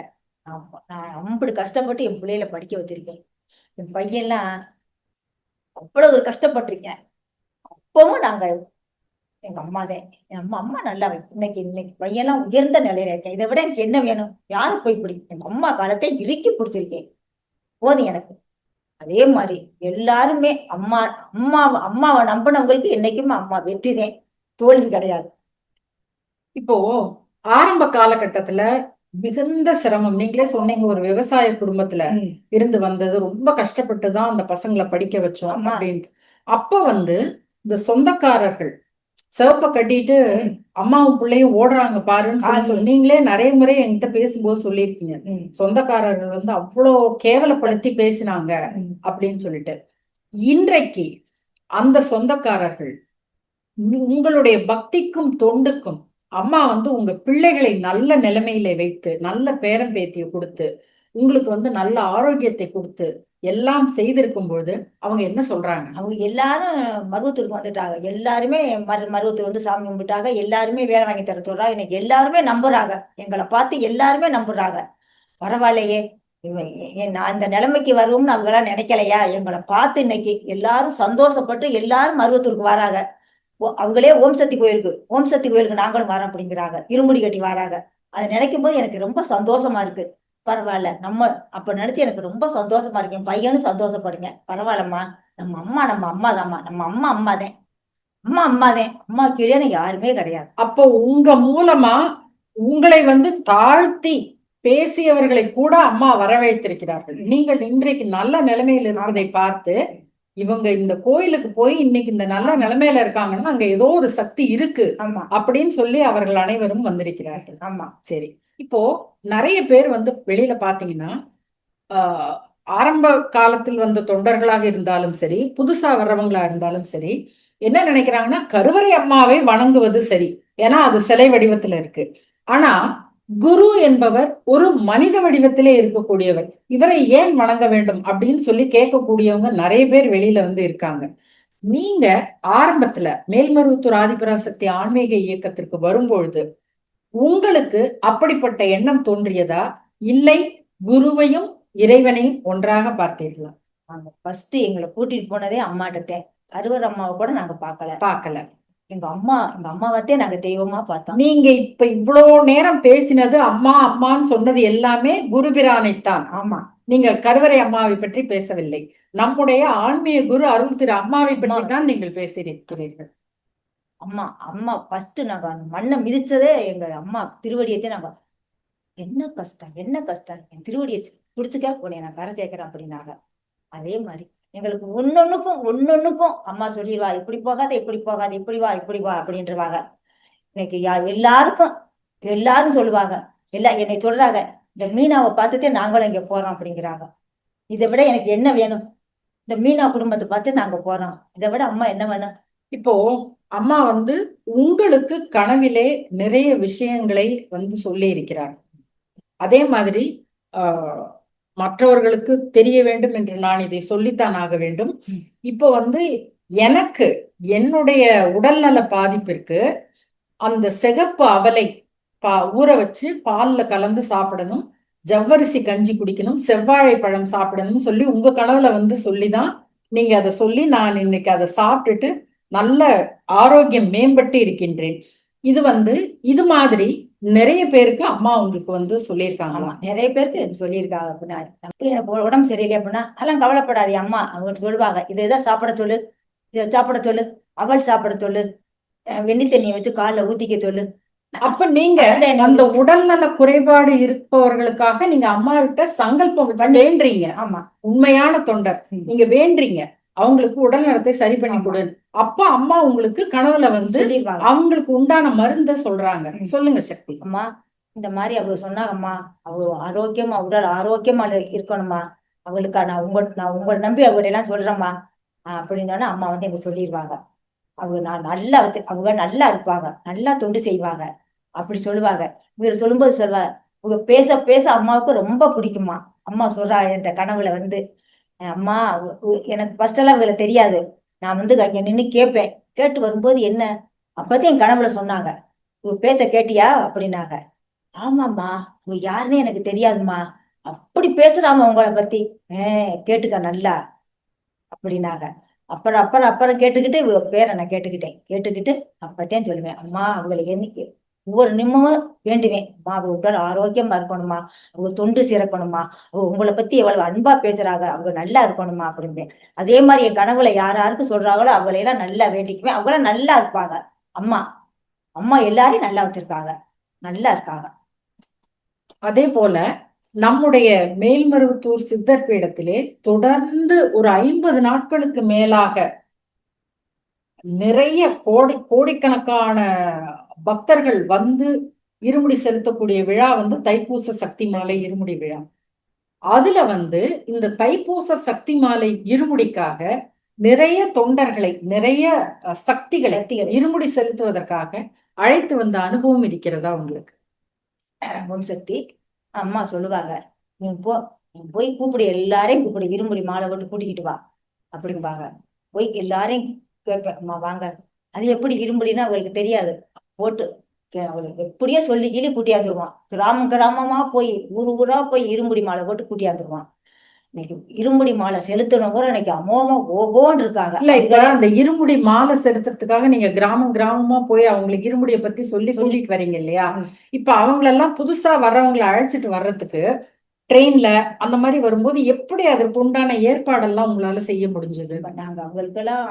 நான் அம்படி கஷ்டப்பட்டு என் பிள்ளைகளை படிக்க வச்சிருக்கேன். என் பையன்லாம் அவ்வளவு ஒரு கஷ்டப்பட்டிருக்கேன். அப்பவும் நாங்க எங்க அம்மாதான். என் அம்மா நல்லா இன்னைக்கு பையன்லாம் உயர்ந்த நிலையில இருக்கேன். இதை விட எனக்கு என்ன வேணும்? யாரை போய் பிடிக்கும்? எங்க அம்மா காலத்தை இறுக்கி பிடிச்சிருக்கேன், போதும் எனக்கு. அதே மாதிரி எல்லாருமே அம்மாவை நம்பினவங்களுக்கு என்னைக்குமே அம்மா வெற்றிதான், தோல்வி கிடையாது.
இப்போ ஆரம்ப காலகட்டத்துல மிகுந்த சிரமம், நீங்களே சொன்னீங்க ஒரு விவசாய குடும்பத்துல இருந்து வந்தது, ரொம்ப கஷ்டப்பட்டுதான் அந்த பசங்களை படிக்க வச்சோம் அப்படின்ட்டு. அப்ப வந்து இந்த சொந்தக்காரர்கள் சிவப்ப கட்டிட்டு அம்மாவும் பிள்ளையும் ஓடுறாங்க பாருன்னு சொல்லி நீங்களே நிறைய முறை என்கிட்ட பேசும்போது சொல்லியிருக்கீங்க. சொந்தக்காரர்கள் வந்து அவ்வளோ கேவலப்படுத்தி பேசினாங்க அப்படின்னு சொல்லிட்டு. இன்றைக்கு அந்த சொந்தக்காரர்கள் உங்களுடைய பக்திக்கும் தொண்டுக்கும் அம்மா வந்து உங்க பிள்ளைகளை நல்ல நிலைமையில வைத்து நல்ல பேரன் பேத்தியை கொடுத்து உங்களுக்கு வந்து நல்ல ஆரோக்கியத்தை கொடுத்து எல்லாம் செய்திருக்கும் பொழுது அவங்க என்ன சொல்றாங்க?
அவங்க எல்லாரும் மருவத்தூருக்கு வந்துட்டாங்க. எல்லாருமே மருவத்தூர் வந்து சாமி கும்பிட்டாங்க. எல்லாருமே வேலை வாங்கி தர சொல்றாங்க. இன்னைக்கு எல்லாருமே நம்புறாங்க, எங்களை பார்த்து எல்லாருமே நம்புறாங்க. பரவாயில்லையே, நான் இந்த நிலைமைக்கு வருவோம்னு அவங்களாம் நினைக்கலையா? எங்களை பார்த்து இன்னைக்கு எல்லாரும் சந்தோஷப்பட்டு எல்லாரும் மருவத்தூருக்கு வராங்க. அவங்களே ஓம் சக்தி கோயிலுக்கு நாங்களும் வரோம் அப்படிங்கிறாங்க. இருமுடி கட்டி வராங்க. அதை நினைக்கும் போது எனக்கு ரொம்ப சந்தோஷமா இருக்கு. பரவாயில்ல நம்ம அப்ப நினைச்சு எனக்கு ரொம்ப சந்தோஷமா இருக்கு. என் பையனும் சந்தோஷப்படுங்க. பரவாயில்லம்மா, நம்ம அம்மா தாம்மா, நம்ம அம்மா அம்மாதேன், அம்மாதேன், அம்மா கீழே யாருமே கிடையாது.
அப்போ உங்க மூலமா உங்களை தாழ்த்தி பேசியவர்களை கூட அம்மா வரவழைத்திருக்கிறார்கள். நீங்கள் இன்றைக்கு நல்ல நிலைமையில் இருப்பதை பார்த்து இவங்க இந்த கோயிலுக்கு போய் இன்னைக்கு இந்த நல்ல நிலைமையில இருக்காங்கன்னா அங்க ஏதோ ஒரு சக்தி இருக்கு அப்படின்னு சொல்லி அவர்கள் அனைவரும் வந்திருக்கிறார்கள்.
ஆமா,
சரி. இப்போ நிறைய பேர் வெளியில பாத்தீங்கன்னா ஆரம்ப காலத்தில் வந்த தொண்டர்களாக இருந்தாலும் சரி, புதுசா வர்றவங்களா இருந்தாலும் சரி, என்ன நினைக்கிறாங்கன்னா கருவறை அம்மாவை வணங்குவது சரி, ஏன்னா அது சிலை வடிவத்துல இருக்கு. ஆனா குரு என்பவர் ஒரு மனித வடிவத்திலே இருக்கக்கூடியவர், இவரை ஏன் வணங்க வேண்டும் அப்படின்னு சொல்லி கேட்கக்கூடியவங்க நிறைய பேர் வெளியில இருக்காங்க. நீங்க ஆரம்பத்துல மேல்மருவத்தூர் ஆதிபராசக்தி ஆன்மீக இயக்கத்திற்கு வரும்பொழுது உங்களுக்கு அப்படிப்பட்ட எண்ணம் தோன்றியதா, இல்லை குருவையும் இறைவனையும் ஒன்றாக பார்த்தீர்களா?
நாங்க ஃபர்ஸ்ட் எங்களை கூட்டிட்டு போனதே அம்மாட்டத்தே. கருவர் அம்மாவை கூட நாங்க பார்க்கல. எங்க அம்மாவத்தே நாங்க தெய்வமா பார்த்தோம்.
நீங்க இப்ப இவ்வளவு நேரம் பேசினது அம்மா அம்மான்னு சொன்னது எல்லாமே குருபிரானைத்தான்.
ஆமா,
நீங்கள் கருவறை அம்மாவை பற்றி பேசவில்லை. நம்முடைய ஆன்மீக குரு அருள் திரு அம்மாவை பற்றி தான் நீங்கள் பேசியிருக்கிறீர்கள்.
அம்மா ஃபர்ஸ்ட் நாங்க அந்த மண்ணை மிதிச்சதே எங்க அம்மா திருவடியத்தை. நாங்க என்ன கஷ்டம் என் திருவடியை பிடிச்சுக்கா போனேன், நான் கரை சேர்க்கிறேன் அப்படின்னாங்க. அதே மாதிரி எங்களுக்கு ஒன்னொன்னுக்கும் அம்மா சொல்லிடுவா, இப்படி போகாத இப்படி வா அப்படின்றவாங்க. இன்னைக்கு எல்லாரும் சொல்லுவாங்க, என்னை சொல்றாங்க, இந்த மீனாவை பார்த்துட்டு நாங்களும் இங்க போறோம் அப்படிங்கிறாங்க. இதை விட எனக்கு என்ன வேணும்? இந்த மீனா குடும்பத்தை பார்த்து நாங்க போறோம், இதை விட அம்மா என்ன வேணும்?
இப்போ அம்மா உங்களுக்கு கனவிலே நிறைய விஷயங்களை சொல்லி இருக்கிறார். அதே மாதிரி மற்றவர்களுக்கு தெரிய வேண்டும் என்று நான் இதை சொல்லித்தான் ஆக வேண்டும். இப்போ எனக்கு என்னுடைய உடல்நல பாதிப்பிற்கு அந்த சிகப்பு அவலை ஊற வச்சு பால்ல கலந்து சாப்பிடணும், ஜவ்வரிசி கஞ்சி குடிக்கணும், செவ்வாழை பழம் சாப்பிடணும்னு சொல்லி உங்க கனவுல சொல்லிதான் நீங்க அதை சொல்லி நான் இன்னைக்கு அதை சாப்பிட்டுட்டு நல்ல ஆரோக்கியம் மேம்பட்டு இருக்கின்றேன். இது மாதிரி நிறைய பேருக்கு அம்மா உங்களுக்கு சொல்லியிருக்காங்க.
நிறைய பேருக்கு எனக்கு சொல்லியிருக்காங்க. அப்படின்னா எனக்கு உடம்பு சரியில்லை அப்படின்னா அதெல்லாம் கவலைப்படாது அம்மா, அவங்க சொல்லுவாங்க, இதை சாப்பிட சொல்லு, அவள் சாப்பிட சொல்லு, வெண்ணி தண்ணியை வச்சு காலில் ஊத்திக்க சொல்லு.
அப்ப நீங்க அந்த உடல்நல குறைபாடு இருப்பவர்களுக்காக நீங்க அம்மா கிட்ட சங்கல்பம் வேண்டீங்க.
ஆமா,
உண்மையான தொண்டர் நீங்க வேண்டீங்க, அவங்களுக்கு உடல் நலத்தை சரி பண்ணி கொடு. அப்ப அம்மா உங்களுக்கு கனவுல அவங்களுக்கு உண்டான மருந்த சொல்றாங்க. சொல்லுங்க சக்தி.
அம்மா இந்த மாதிரி அவங்க சொன்னாங்கம்மா, அவ உடல் ஆரோக்கியமா இருக்கணும்மா, அவளுக்கா நான் உங்களை நம்பி அவங்கள்ட்ட எல்லாம் சொல்றேம்மா அப்படின்னா அம்மா எங்க சொல்லிடுவாங்க. அவங்க நல்லா இருப்பாங்க, நல்லா தொண்டு செய்வாங்க அப்படி சொல்லுவாங்க. இவர் சொல்லும்போது சொல்லுவாங்க, இவங்க பேச பேச அம்மாவுக்கு ரொம்ப பிடிக்குமா. அம்மா சொல்றா என்ற கனவுல அம்மா எனக்கு ஃபர்ஸ்ட் எல்லாம் இவங்களை தெரியாது, நான் அங்க நின்று கேட்பேன், கேட்டு வரும்போது என்ன அப்பதான் என் கனவுல சொன்னாங்க, இவ பேச்ச கேட்டியா அப்படின்னாங்க. ஆமாம்மா, இவ யாருன்னு எனக்கு தெரியாதுமா, அப்படி பேசுறாமா உங்களை பத்தி, கேட்டுக்க நல்லா அப்படின்னாங்க. அப்புறம் கேட்டுக்கிட்டு இவ பேரை நான் கேட்டுக்கிட்டு அப்பத்தான் சொல்லுவேன், அம்மா அவங்களை என்னைக்கு ஒவ்வொரு நிமிடமும் வேண்டுவேன், அம்மா அவங்க உடல் ஆரோக்கியமா இருக்கணுமா, அவங்க தொண்டு சிறக்கணுமா, அவங்க உங்களை பத்தி எவ்வளவு அன்பா பேசுறாங்க, அவங்க நல்லா இருக்கணுமா அப்படின்பேன். அதே மாதிரி என் கனவுல யாருக்கு சொல்றாங்களோ அவங்களையெல்லாம் நல்லா வேண்டிக்குவேன், அவங்களாம் நல்லா இருப்பாங்க. அம்மா எல்லாரையும் நல்லா வச்சிருக்காங்க, நல்லா இருக்காங்க.
அதே போல நம்முடைய மேல்மருவத்தூர் சித்தர் பீடத்திலே தொடர்ந்து ஒரு 50 நாட்களுக்கு மேலாக நிறைய கோடிக்கணக்கான பக்தர்கள் இருமுடி செலுத்தக்கூடிய விழா தைப்பூச சக்தி மாலை இருமுடி விழா. அதுல இந்த தைப்பூச சக்தி மாலை இருமுடிக்காக நிறைய தொண்டர்களை, நிறைய சக்திகளை இருமுடி செலுத்துவதற்காக அழைத்து வந்த அனுபவம் இருக்கிறதா உங்களுக்கு?
ஓம் சக்தி அம்மா சொல்லுவாங்க, நீ போய் கூப்பிடு, எல்லாரையும் கூப்பிடு, இருமுடி மாலை போட்டு கூட்டிக்கிட்டு வா அப்படிம்பாங்க. போய் எல்லாரையும் கேட்பேன், அம்மா வாங்க. அது எப்படி இருமுடின்னா அவங்களுக்கு தெரியாது, போட்டு அவளுக்கு எப்படியோ சொல்லி கூட்டியாந்துருவான். கிராமமா போய் ஊரா போய் இருமுடி மாலை போட்டு கூட்டியாந்துருவான். இன்னைக்கு இருமுடி மாலை செலுத்தணும் கூட இன்னைக்கு அமோகமா ஓகோன்னு இருக்காங்க.
இல்ல இப்ப அந்த இருமுடி மாலை செலுத்துறதுக்காக நீங்க கிராமமா போய் அவங்களுக்கு இருமுடியை பத்தி சொல்லிட்டு வரீங்க இல்லையா? இப்ப அவங்களெல்லாம் புதுசா வர்றவங்களை அழைச்சிட்டு வர்றதுக்கு ட்ரெயின்ல அந்த மாதிரி வரும்போது எப்படி அதற்கு உண்டான ஏற்பாடெல்லாம் உங்களால செய்ய முடிஞ்சது?
நாங்க அவங்களுக்கெல்லாம்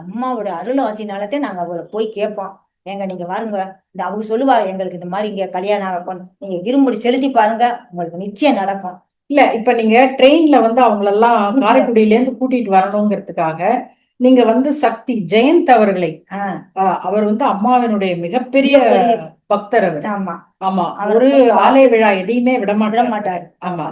அம்மாவோட அருளாசினாலத்தே நாங்க அவங்கள போய் கேட்போம். ஏங்க நீங்க வாருங்க, இந்த அவங்க சொல்லுவா எங்களுக்கு இந்த மாதிரி இங்க கல்யாணம் நீங்க இருமுடி செலுத்தி பாருங்க, உங்களுக்கு நிச்சயம் நடக்கும்.
இல்ல இப்ப நீங்க ட்ரெயின்ல வந்து அவங்களெல்லாம் காரைக்குடியில இருந்து கூட்டிட்டு வரணுங்கிறதுக்காக நீங்க வந்து சக்தி ஜெயந்த் அவர்களை அவர் வந்து அம்மாவினுடைய மிகப்பெரிய பக்தர் அவர்.
ஆமா
ஆமா, ஒரு ஆலய விழா எதையுமே விட
மாட்டாரு.
ஆமா,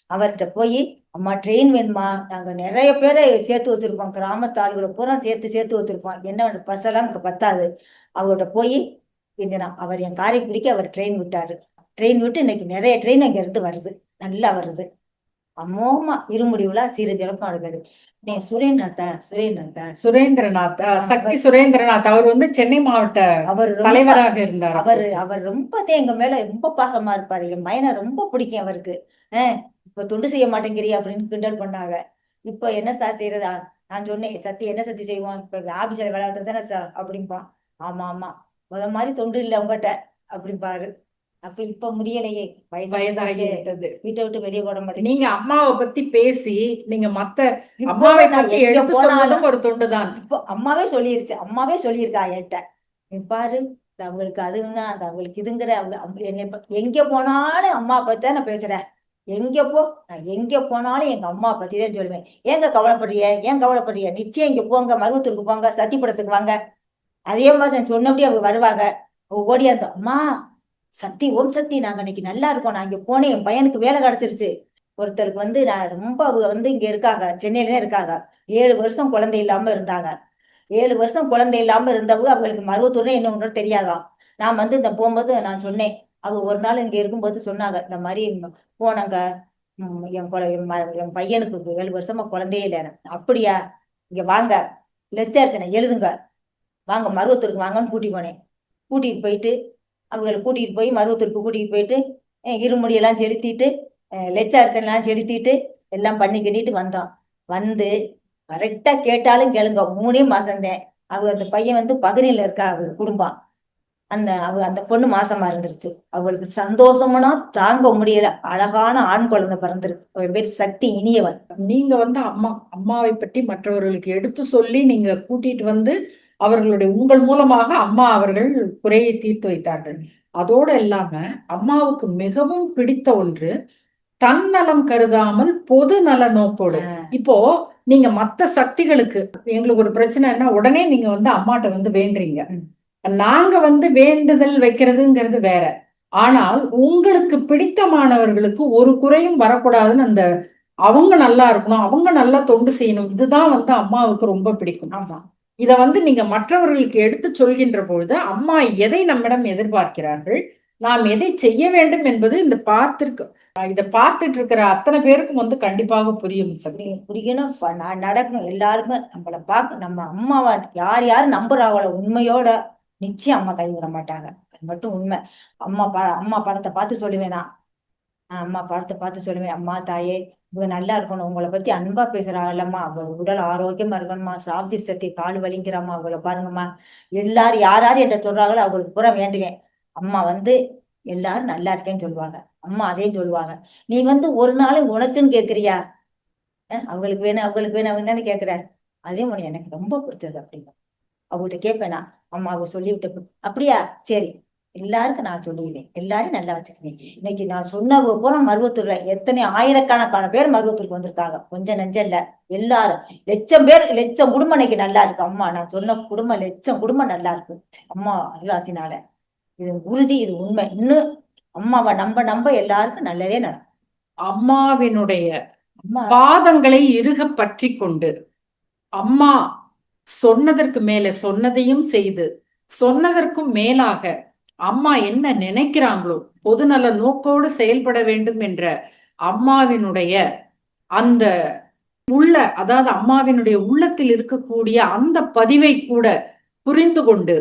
அவர்கிட்ட போய் அம்மா ட்ரெயின் வேணுமா, நாங்க நிறைய பேரை சேர்த்து வச்சிருக்கோம், கிராமத்து ஆளுகளை பூரா சேர்த்து வச்சிருக்கோம், என்ன பஸ்ஸெல்லாம் எனக்கு பத்தாது. அவர்கிட்ட போய் அவர் என் காரைக்குடிக்கு அவர் ட்ரெயின் விட்டாரு. ட்ரெயின் விட்டு இன்னைக்கு நிறைய ட்ரெயின் அங்க இருந்து வருது, நல்லா வருது. அமோகமா இருமுடி விழா சீரஜலமா இருக்குது.
சுரேந்திரநாத் சக்தி சுரேந்திரநாத் அவர் வந்து சென்னை மாவட்ட
அவர்
தலைவராக இருந்தார்.
அவர் ரொம்ப எங்க மேல ரொம்ப பாசமா இருப்பாரு. என் மயனை ரொம்ப பிடிக்கும் அவருக்கு. இப்ப தொண்டு செய்ய மாட்டேங்கிறியா அப்படின்னு கிண்டல் பண்ணாங்க. இப்ப என்ன சார் செய்யறதா? நான் சொன்னேன், சத்தி என்ன சத்தி செய்வோம், இப்ப ஆபீஸ்ல விளையாடுறது தானே சார் அப்படிம்பான். ஆமா ஆமா, முத மாதிரி தொண்டு இல்லை உங்ககிட்ட அப்படிம்பாரு. அப்ப இப்ப முடியலையே, வயதாகிவிட்டது, வீட்டை விட்டு வெளியே போட மாட்டேன்.
நீங்க அம்மாவை பத்தி பேசி நீங்க மத்த அம்மாவை பத்தி எடுத்து சொன்னதும் ஒரு தொண்டுதான்.
இப்போ அம்மாவே சொல்லியிருக்கா என்கிட்ட, நீ பாரு அவங்களுக்கு அதுன்னா அது அவங்களுக்கு இதுங்கிற என்னை எங்க போனாலும் அம்மா பத்தி தான் நான் பேசுறேன். நான் எங்க போனாலும் எங்க அம்மா பத்தி தான் சொல்லுவேன். ஏன் கவலைப்படுறிய, நிச்சயம் இங்க போங்க, மருவத்தூருக்கு போங்க, சத்திப்படத்துக்கு வாங்க. அதே மாதிரி நான் சொன்னபடி அவங்க வருவாங்க. அவங்க ஓடியாந்தோம், அம்மா சக்தி, ஓம் சக்தி, நாங்க இன்னைக்கு நல்லா இருக்கோம், நான் இங்க போனேன், என் பையனுக்கு வேலை கிடைச்சிருச்சு. ஒருத்தருக்கு வந்து நான் ரொம்ப அவங்க வந்து இங்க இருக்காங்க, சென்னையில தான் இருக்காங்க. 7 வருஷம் குழந்தை இல்லாம இருந்தாங்க. 7 வருஷம் குழந்தை இல்லாம இருந்தவங்க அவங்களுக்கு மருவத்தூர்ல என்ன ஒன்று தெரியாதான். நான் வந்து இந்த போகும்போது நான் சொன்னேன், அவங்க ஒரு நாள் இங்க இருக்கும்போது சொன்னாங்க, இந்த மாதிரி போனாங்க, என் பையனுக்கு 7 வருஷமா குழந்தையே இல்லை. அப்படியா, இங்க வாங்க, லெச்சர்த்தனை எழுதுங்க, வாங்க மருவத்தூருக்கு வாங்கன்னு கூட்டிட்டு போயிட்டு அவங்களை கூட்டிட்டு போய் மருவத்தூருக்கு கூட்டிட்டு போயிட்டு இருமுடியெல்லாம் செலுத்திட்டு லெச்சார்த்தெல்லாம் செலுத்திட்டு எல்லாம் பண்ணி கட்டிட்டு வந்தோம். வந்து கரெக்டா கேட்டாலும் கேளுங்க, 3 மாசம்தான். அந்த பையன் வந்து பகுதியில இருக்கா, அவங்க குடும்பம். அந்த பொண்ணு மாசமா இருந்துருச்சு. அவங்களுக்கு சந்தோஷம்னா தாங்க முடியல. அழகான ஆண் குழந்தை பிறந்திருக்கு. அவன் பேர் சக்தி இனியவன்.
நீங்க வந்து அம்மாவை பற்றி மற்றவர்களுக்கு எடுத்து சொல்லி நீங்க கூட்டிட்டு வந்து அவர்களுடைய உங்கள் மூலமாக அம்மா அவர்கள் குறையை தீர்த்து வைத்தார்கள். அதோடு இல்லாம அம்மாவுக்கு மிகவும் பிடித்த ஒன்று, தன்னலம் கருதாமல் பொது நல நோக்கோடு. இப்போ நீங்க மத்த சக்திகளுக்கு எங்களுக்கு ஒரு பிரச்சனைன்னா உடனே நீங்க வந்து அம்மாட்ட வந்து வேண்டுறீங்க. நாங்க வந்து வேண்டுதல் வைக்கிறதுங்கிறது வேற. ஆனால் உங்களுக்கு பிடித்தமானவர்களுக்கு ஒரு குறையும் வரக்கூடாதுன்னு, அந்த அவங்க நல்லா இருக்கணும், அவங்க நல்லா தொண்டு செய்யணும், இதுதான் வந்து அம்மாவுக்கு ரொம்ப பிடிக்கும்.
ஆமா,
இத வந்து நீங்க மற்றவர்களுக்கு எடுத்து சொல்கின்ற பொழுது அம்மா எதை நம்மிடம் எதிர்பார்க்கிறார்கள், நாம் எதை செய்ய வேண்டும் என்பது இதை பார்த்துட்டு இருக்கிற அத்தனை பேருக்கும் வந்து கண்டிப்பாக புரியும்.
புரியணும், நடக்கும். எல்லாருக்கும் நம்மளை பார்க்க, நம்ம அம்மாவை யார் நம்புறாங்களோ உண்மையோட நிச்சயம் அம்மா கைவிட மாட்டாங்க. அது மட்டும் உண்மை. அம்மா படத்தை பார்த்து சொல்லுவேன், அம்மா படத்தை பார்த்து சொல்லுவேன், அம்மா தாயே இவங்க நல்லா இருக்கணும், உங்களை பத்தி அன்பா பேசுறாங்கல்லம்மா, அவங்க உடல் ஆரோக்கியமா இருக்கணும்மா, சாவித்திரி சக்தி கால் வலிங்கிறாம்மா, அவங்கள பாருங்கம்மா, எல்லாரும் யார் என்ன சொல்றாங்களோ அவங்களுக்கு பூரா வேண்டுவேன். அம்மா வந்து எல்லாரும் நல்லா இருக்கேன்னு சொல்லுவாங்க. அம்மா அதையும் சொல்லுவாங்க. நீ வந்து ஒரு நாள் உனக்குன்னு கேக்குறியா, அவங்களுக்கு வேணும் அப்படின்னு தானே கேக்குற, அதே மாதிரி எனக்கு ரொம்ப பிடிச்சது அப்படிங்க. அவங்ககிட்ட கேட்பேனா, அம்மா அவங்க சொல்லிவிட்டு, அப்படியா, சரி, எல்லாருக்கும் நான் சொல்லிடுவேன், எல்லாரும் நல்லா வச்சுக்குவேன். இன்னைக்கு நான் சொன்னவங்க பூரா மருவத்தூர்ல எத்தனை ஆயிரக்கணக்கான பேர் மருவத்தூருக்கு வந்திருக்காங்க, கொஞ்சம் நெஞ்சம் இல்ல, எல்லாரும் லட்சம் குடும்பம் இன்னைக்கு நல்லா இருக்கு. அம்மா நான் சொன்ன குடும்பம் லட்சம் குடும்பம் நல்லா இருக்கு அம்மா அருளாசினால. இது உறுதி, இது உண்மை. இன்னும் அம்மாவை நம்ப எல்லாருக்கும் நல்லதே நடக்கும்.
அம்மாவினுடைய பாதங்களை இறுக பற்றி கொண்டு அம்மா சொன்னதற்கு மேல சொன்னதையும் செய்து, சொன்னதற்கும் மேலாக அம்மா என்ன நினைக்கிறாங்களோ பொதுநல நோக்கோடு செயல்பட வேண்டும் என்ற அம்மாவினுடைய அந்த அதாவது அம்மாவினுடைய உள்ளத்தில் இருக்கக்கூடிய அந்த பதிவை கூட புரிந்து கொண்டு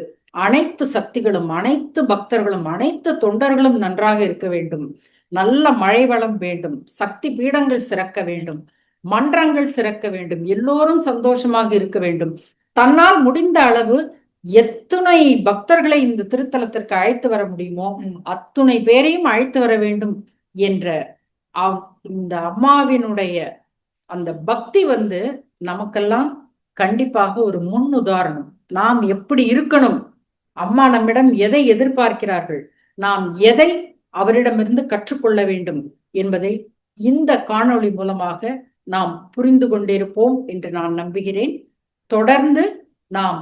அனைத்து சக்திகளும், அனைத்து பக்தர்களும், அனைத்து தொண்டர்களும் நன்றாக இருக்க வேண்டும், நல்ல மழை வளம் வேண்டும், சக்தி பீடங்கள் சிறக்க வேண்டும், மன்றங்கள் சிறக்க வேண்டும், எல்லோரும் சந்தோஷமாக இருக்க வேண்டும், தன்னால் முடிந்த அளவு எத்துணை பக்தர்களை இந்த திருத்தலத்திற்கு அழைத்து வர முடியுமோ அத்துணை பேரையும் அழைத்து வர வேண்டும் என்ற இந்த அம்மாவினுடைய அந்த பக்தி வந்து நமக்கெல்லாம் கண்டிப்பாக ஒரு முன் உதாரணம். நாம் எப்படி இருக்கணும், அம்மா நம்மிடம் எதை எதிர்பார்க்கிறார்கள், நாம் எதை அவரிடமிருந்து கற்றுக்கொள்ள வேண்டும் என்பதை இந்த காணொளி மூலமாக நாம் புரிந்து கொண்டிருப்போம் என்று நான் நம்புகிறேன். தொடர்ந்து நாம்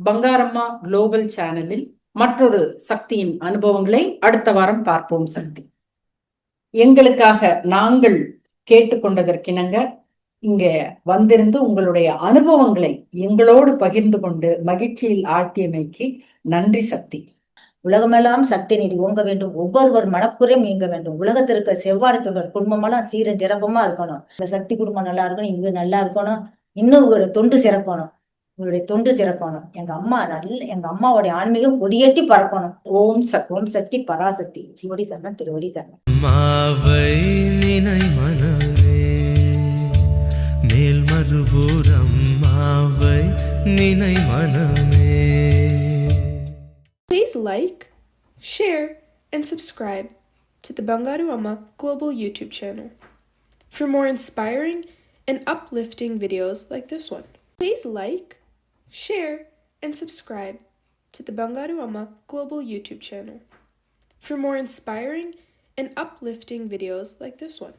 பங்காரம்மா குளோபல் சேனலில் மற்றொரு சக்தியின் அனுபவங்களை அடுத்த வாரம் பார்ப்போம். சக்தி, எங்களுக்காக நாங்கள் கேட்டுக்கொண்டதற்கிணங்க இங்க வந்திருந்து உங்களுடைய அனுபவங்களை எங்களோடு பகிர்ந்து கொண்டு மகிழ்ச்சியில் ஆழ்த்தியமைக்கு நன்றி சக்தி.
உலகமெல்லாம் சக்தி நீதி ஓங்க வேண்டும், ஒவ்வொருவர் மனக்குறையும் நீங்க வேண்டும், உலகத்திற்கு செவ்வாறு தொண்டர் குடும்பமெல்லாம் சீரன் சிறப்பமா இருக்கணும், இந்த சக்தி குடும்பம் நல்லா இருக்கணும், இங்க நல்லா இருக்கணும், இன்னும் உங்களுடைய தொண்டு சிறக்கணும், உங்களுடைய தொண்டு சிறக்கணும். எங்க அம்மாவுடைய ஆன்மீகம் கொடியேற்றி பறக்கணும். ஓம் சக்தி பராசக்தி. திருவடி சரணம், திருவடி சரணம்.
மாவை நினை மனமே மேல்மருவூரம் மாவை நினை மனமே.
Please like, share, and subscribe to the Bangaru Amma Global YouTube channel for more inspiring and uplifting videos like this one. Please like, share, and subscribe to the Bangaru Amma Global YouTube channel for more inspiring and uplifting videos like this one.